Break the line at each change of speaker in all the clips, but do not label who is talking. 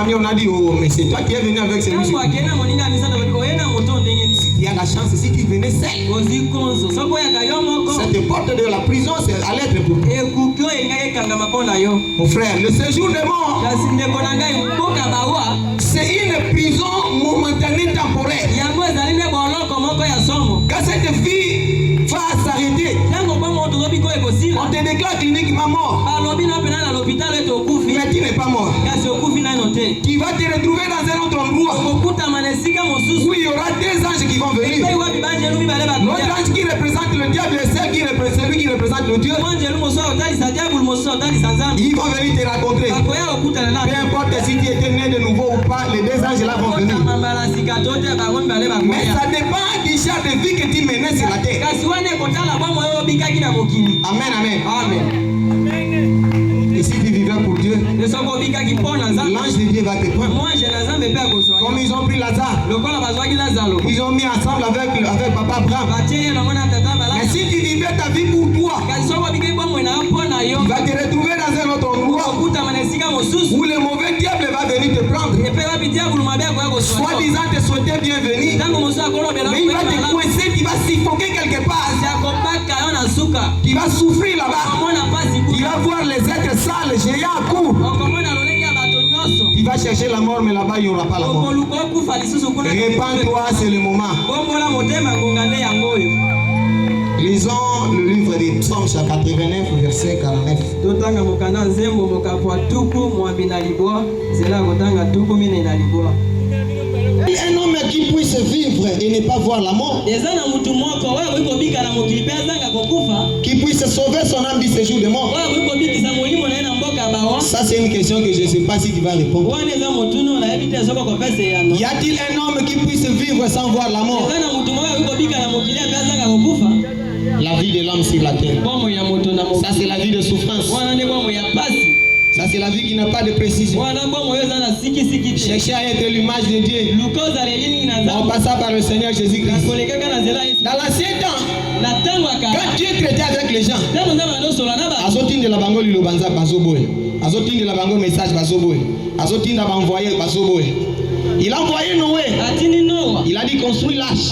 famille, on a dit, oh, mais c'est toi qui es venu avec celui-ci. Il y a la chance si tu venais seul. Cette porte de la prison, c'est à l'être pour toi. Mon frère, le séjour des morts, c'est une prison momentanée temporaire. Quand cette vie va s'arrêter, on te déclare cliniquement mort. Mais tu n'es pas mort. Tu vas te retrouver dans un autre endroit où il y aura deux anges qui vont venir. L'autre ange qui représente le diable et celui qui représente le Dieu. Ils vont venir te rencontrer. Peu importe si tu étais né de nouveau ou pas, les deux anges là vont venir. Mais ça dépend du genre de vie que tu menais sur la terre. Amen, amen. Et si tu vivais pour Dieu, l'ange de Dieu va te prendre. Comme ils ont pris Lazare, ils ont mis ensemble avec Papa Abraham. Mais si tu vivais ta vie pour toi, tu vas te retrouver dans un autre endroit où le mauvais diable va venir te prendre. Soi-disant te souhaiter bienvenue, mais il va te coincer, tu vas suffoquer quelque part. Tu vas souffrir là-bas. Tu vas voir les êtres sales, géants à coups. Tu vas chercher la mort, mais là-bas il n'y aura pas la mort. Répands-toi, c'est le moment. Lisons le livre des Psaumes, chapitre 89, verset 49. Un homme qui puisse vivre et ne pas voir la mort, qui puisse sauver son âme du séjour de mort. Ça c'est une question que je ne sais pas si tu vas répondre. Y a-t-il un homme qui puisse vivre sans voir la mort? La vie de l'homme sur la terre, ça c'est la vie de souffrance. Ça c'est la vie qui n'a pas de précision. Chercher à être l'image de Dieu en passant par le Seigneur Jésus-Christ. Dans l'ancien temps, quand Dieu traitait avec les gens, Azotin de la bango lilobanza bazoboy, Azotin de la bango message bazoboy, Azotin de la envoyé bazoboy. Il a envoyé Noé. Il a dit construis l'arche.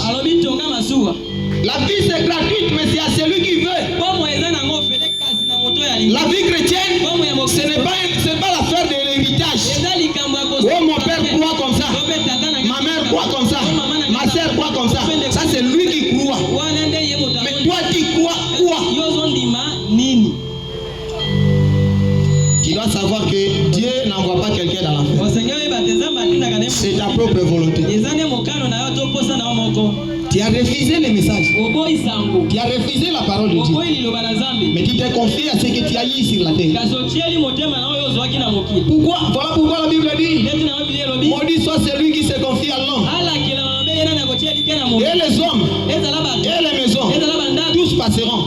La vie c'est gratuite, mais c'est à celui qui veut. La vie chrétienne, ce n'est pas l'affaire de l'héritage. Oh, mon père croit comme ça, ma mère croit comme ça, ma soeur croit comme ça. Ça c'est lui qui croit. Mais toi tu crois quoi? Tu dois savoir que Dieu n'envoie pas quelqu'un dans l'enfer. C'est ta propre volonté. Tu as refusé le message. Tu as refusé la parole de Dieu. Mais tu t'es confié à ce que tu as eu sur la terre. Pourquoi? Voilà pourquoi la Bible dit, maudit soit celui qui se confie à l'homme. Et les hommes, et les maisons, tous passeront.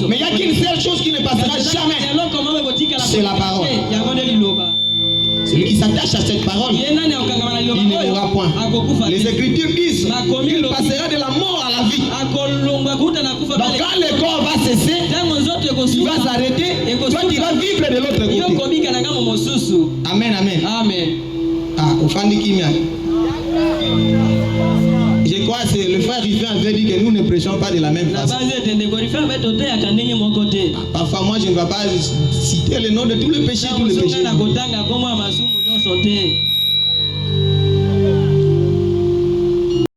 Mais il n'y a qu'une seule chose qui ne passera jamais. C'est la parole. Celui qui s'attache à cette parole, il ne mourra point. Les Écritures disent qu'il passera de la mort à la vie. Donc quand le corps va cesser, il va s'arrêter, toi tu vas vivre de l'autre côté. Amen, amen. Ah, je crois que le frère Rivin avait dit que nous ne prêchons pas de la même façon. Parfois moi je ne vais pas citer le nom de tous les péchés,